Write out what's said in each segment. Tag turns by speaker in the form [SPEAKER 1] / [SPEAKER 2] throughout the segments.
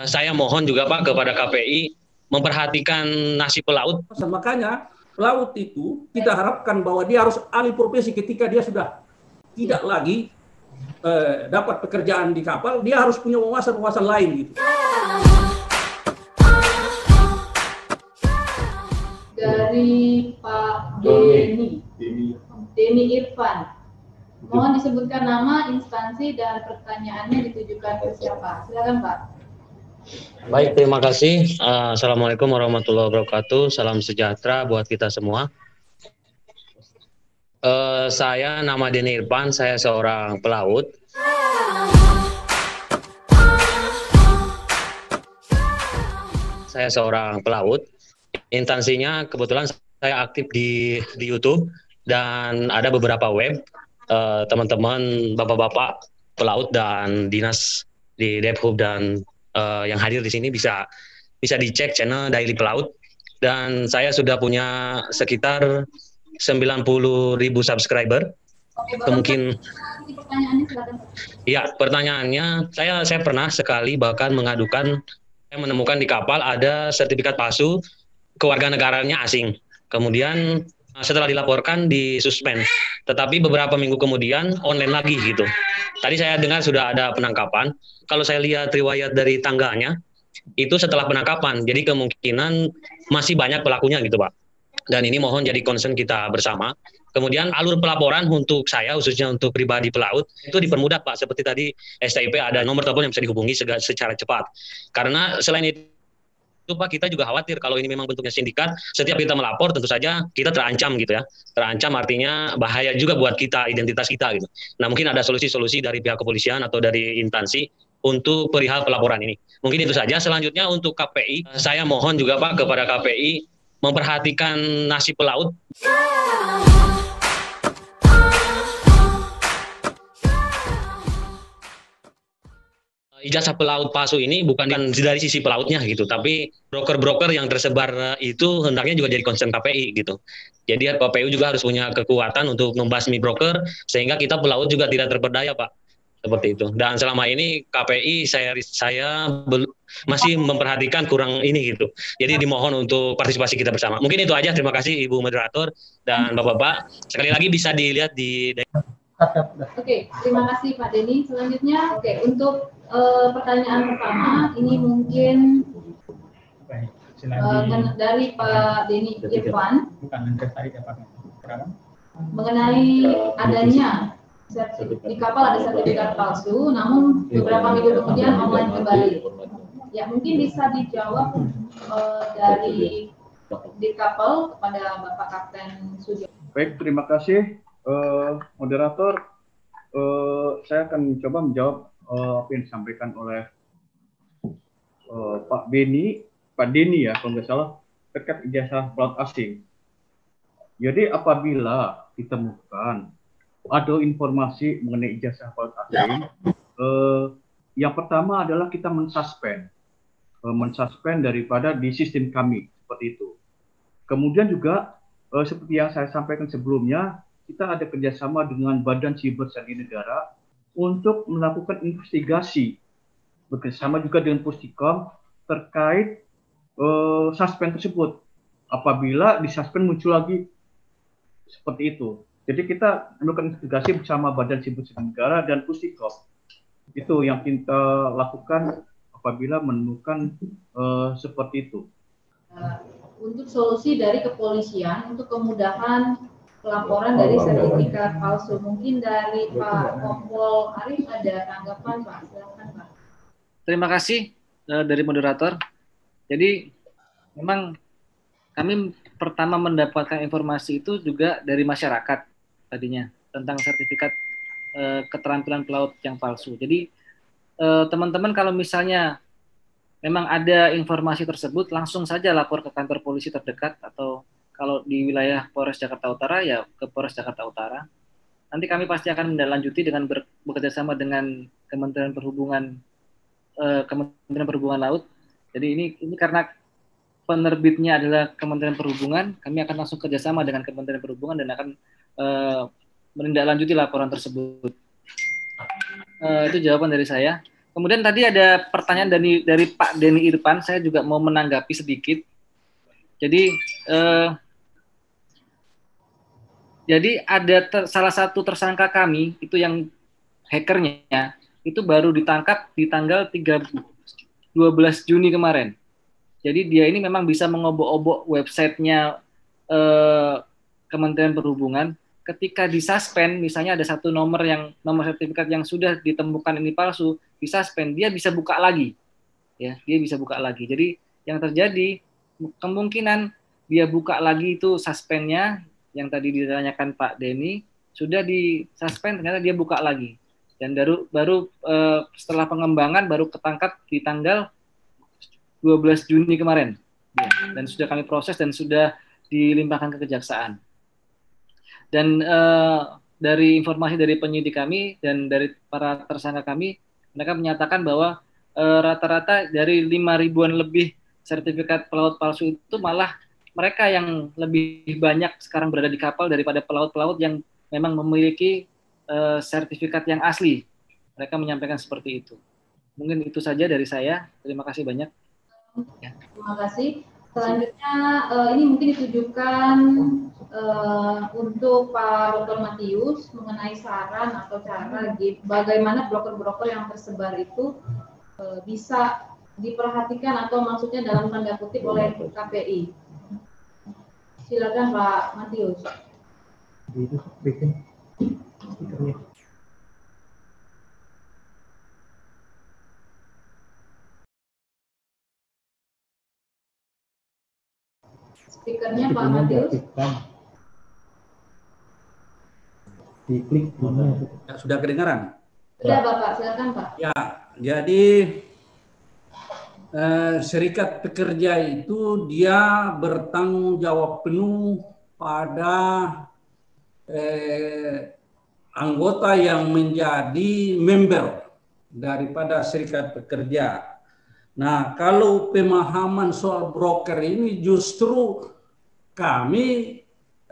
[SPEAKER 1] Saya mohon juga Pak kepada KPI memperhatikan nasib pelaut.
[SPEAKER 2] Makanya pelaut itu kita harapkan bahwa dia harus alih profesi ketika dia sudah tidak lagi dapat pekerjaan di kapal, dia harus punya wawasan-wawasan lain gitu.
[SPEAKER 3] Dari Pak Denny Irfan, mohon disebutkan nama, instansi, dan pertanyaannya ditujukan ke siapa. Silakan Pak.
[SPEAKER 1] Baik, terima kasih. Assalamualaikum warahmatullahi wabarakatuh. Salam sejahtera buat kita semua. Saya nama Denny Irfan, saya seorang pelaut. Saya seorang pelaut. Instansinya kebetulan saya aktif di YouTube dan ada beberapa web. Teman-teman, bapak-bapak pelaut dan dinas di Debhub dan yang hadir di sini bisa dicek channel Daily Pelaut, dan saya sudah punya sekitar 90.000 subscriber.
[SPEAKER 3] Oke,
[SPEAKER 1] Mungkin
[SPEAKER 3] pertanyaannya silakan.
[SPEAKER 1] Ya, pertanyaannya saya pernah sekali bahkan mengadukan, saya menemukan di kapal ada sertifikat palsu kewarganegaranya asing. Kemudian setelah dilaporkan disuspend, tetapi beberapa minggu kemudian online lagi gitu. Tadi saya dengar sudah ada penangkapan. Kalau saya lihat riwayat dari tangganya, itu setelah penangkapan. Jadi kemungkinan masih banyak pelakunya gitu Pak. Dan ini mohon jadi concern kita bersama. Kemudian alur pelaporan untuk saya, khususnya untuk pribadi pelaut, itu dipermudah Pak. Seperti tadi STIP ada nomor telepon yang bisa dihubungi secara cepat. Karena selain itu Pak, kita juga khawatir kalau ini memang bentuknya sindikat, setiap kita melapor tentu saja kita terancam gitu ya. Terancam artinya bahaya juga buat kita, identitas kita gitu. Nah, mungkin ada solusi-solusi dari pihak kepolisian atau dari instansi untuk perihal pelaporan ini. Mungkin itu saja. Selanjutnya untuk KPI, saya mohon juga Pak kepada KPI memperhatikan nasib pelaut. Ijazah pelaut palsu ini bukan dari sisi pelautnya gitu, tapi broker-broker yang tersebar itu hendaknya juga jadi concern KPI gitu. Jadi KPU juga harus punya kekuatan untuk membasmi broker sehingga kita pelaut juga tidak terperdaya Pak. Seperti itu. Dan selama ini KPI saya masih memperhatikan kurang ini gitu. Jadi dimohon untuk partisipasi kita bersama. Mungkin itu aja. Terima kasih Ibu Moderator dan Bapak-bapak. Sekali lagi bisa dilihat di.
[SPEAKER 3] Oke, terima kasih Pak Denny. Selanjutnya, untuk pertanyaan pertama, ini mungkin dari Pak Denny Irfan mengenai adanya di kapal ada sertifikat palsu, namun beberapa minggu kemudian online kembali. Ya, mungkin bisa dijawab dari di kapal kepada Bapak Kapten Sudio.
[SPEAKER 4] Baik, terima kasih moderator. Saya akan mencoba menjawab apa yang disampaikan oleh Pak Denny ya, kalau nggak salah, terkait ijazah pelaut asing. Jadi apabila ditemukan ada informasi mengenai ijazah pelaut asing, yang pertama adalah kita mensuspend daripada di sistem kami seperti itu. Kemudian juga seperti yang saya sampaikan sebelumnya, kita ada kerjasama dengan Badan Siber Sandi Negara untuk melakukan investigasi bekerjasama juga dengan Pustikom terkait suspend tersebut. Apabila di suspend muncul lagi seperti itu, jadi kita melakukan investigasi bersama Badan Siber Sandi Negara dan Pustikom. Itu yang kita lakukan apabila menemukan seperti itu.
[SPEAKER 3] Untuk solusi dari kepolisian untuk kemudahan pelaporan dari sertifikat palsu, mungkin dari Pak Kompol Arif ada tanggapan Pak? Silakan Pak.
[SPEAKER 5] Terima kasih dari moderator. Jadi memang kami pertama mendapatkan informasi itu juga dari masyarakat tadinya tentang sertifikat keterampilan pelaut yang palsu. Jadi teman-teman kalau misalnya memang ada informasi tersebut, langsung saja lapor ke kantor polisi terdekat, atau kalau di wilayah Polres Jakarta Utara ya ke Polres Jakarta Utara. Nanti kami pasti akan menindaklanjuti dengan bekerja sama dengan Kementerian Perhubungan Laut. Jadi ini karena penerbitnya adalah Kementerian Perhubungan, kami akan langsung kerjasama dengan Kementerian Perhubungan dan akan menindaklanjuti laporan tersebut. Itu jawaban dari saya. Kemudian tadi ada pertanyaan dari Pak Denny Irfan, saya juga mau menanggapi sedikit. Jadi ada salah satu tersangka kami itu yang hackernya itu baru ditangkap di tanggal 12 Juni kemarin. Jadi dia ini memang bisa mengobok-obok websitenya Kementerian Perhubungan. Ketika disuspend, misalnya ada satu nomor sertifikat yang sudah ditemukan ini palsu, disuspend, dia bisa buka lagi, ya, dia bisa buka lagi. Jadi yang terjadi kemungkinan dia buka lagi itu suspendnya yang tadi ditanyakan Pak Denny sudah disuspend, ternyata dia buka lagi dan baru setelah pengembangan baru ketangkap di tanggal 12 Juni kemarin, ya, dan sudah kami proses dan sudah dilimpahkan ke kejaksaan. Dan dari informasi dari penyidik kami dan dari para tersangka kami, mereka menyatakan bahwa rata-rata dari 5.000-an lebih sertifikat pelaut palsu itu malah mereka yang lebih banyak sekarang berada di kapal daripada pelaut-pelaut yang memang memiliki sertifikat yang asli. Mereka menyampaikan seperti itu. Mungkin itu saja dari saya. Terima kasih banyak.
[SPEAKER 3] Ya. Terima kasih. Selanjutnya ini mungkin ditujukan untuk Pak Dr. Matius mengenai saran atau cara bagaimana broker-broker yang tersebar itu bisa diperhatikan atau maksudnya dalam tanda kutip oleh KPI. Silakan Pak Matius. Speakernya Pak Matius.
[SPEAKER 2] Diklik ya, sudah kedengaran?
[SPEAKER 3] Sudah Bapak, silakan Pak.
[SPEAKER 2] Ya, jadi serikat pekerja itu dia bertanggung jawab penuh pada anggota yang menjadi member daripada serikat pekerja. Nah, kalau pemahaman soal broker ini justru kami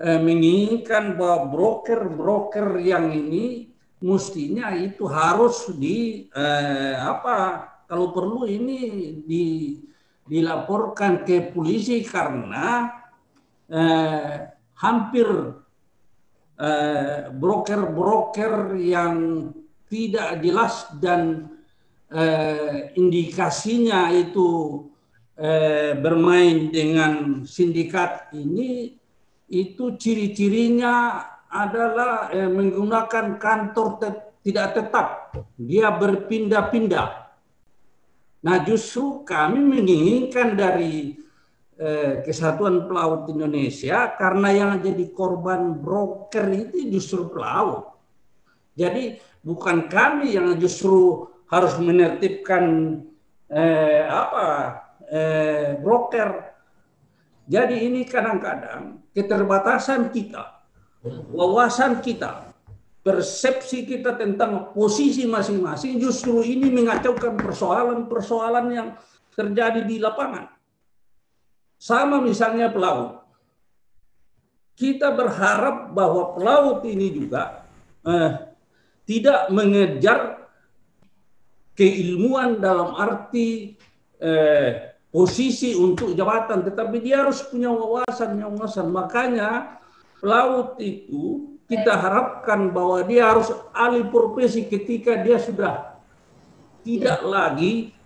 [SPEAKER 2] menginginkan bahwa broker-broker yang ini mestinya itu harus kalau perlu ini dilaporkan ke polisi karena hampir broker-broker yang tidak jelas dan indikasinya itu bermain dengan sindikat ini, itu ciri-cirinya adalah menggunakan kantor tidak tetap, dia berpindah-pindah. Nah, justru kami menginginkan dari Kesatuan Pelaut Indonesia, karena yang jadi korban broker itu justru pelaut. Jadi bukan kami yang justru harus menertibkan broker. Jadi ini kadang-kadang keterbatasan kita, wawasan kita, persepsi kita tentang posisi masing-masing, justru ini mengacaukan persoalan-persoalan yang terjadi di lapangan. Sama misalnya pelaut. Kita berharap bahwa pelaut ini juga tidak mengejar keilmuan dalam arti posisi untuk jabatan, tetapi dia harus punya wawasan. Makanya pelaut itu kita harapkan bahwa dia harus alih profesi ketika dia sudah tidak lagi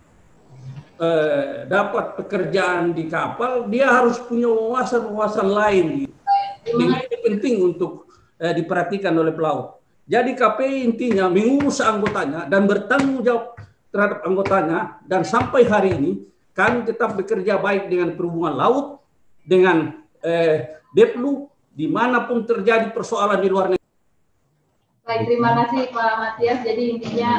[SPEAKER 2] dapat pekerjaan di kapal, dia harus punya wawasan-wawasan lain. Ini penting untuk diperhatikan oleh pelaut. Jadi KPI intinya mengurus anggotanya dan bertanggung jawab terhadap anggotanya, dan sampai hari ini kami tetap bekerja baik dengan perhubungan laut, dengan Deplu, dimanapun terjadi persoalan di luar negeri.
[SPEAKER 3] Baik, terima kasih Pak Matias. Jadi intinya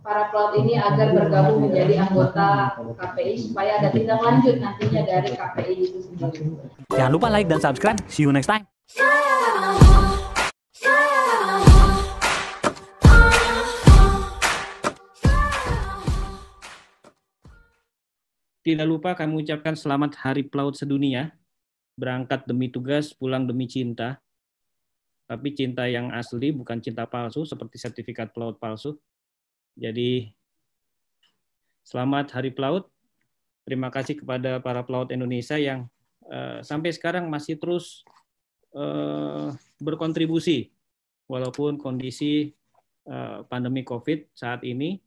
[SPEAKER 3] para pelaut ini agar bergabung menjadi anggota KPI supaya ada tindak lanjut nantinya dari KPI itu sendiri.
[SPEAKER 6] Jangan lupa like dan subscribe. See you next time.
[SPEAKER 7] Tidak lupa kami ucapkan selamat Hari Pelaut Sedunia. Berangkat demi tugas, pulang demi cinta. tapi cinta yang asli, bukan cinta palsu seperti sertifikat pelaut palsu. Jadi selamat Hari Pelaut. Terima kasih kepada para pelaut Indonesia yang sampai sekarang masih terus berkontribusi walaupun kondisi pandemi COVID saat ini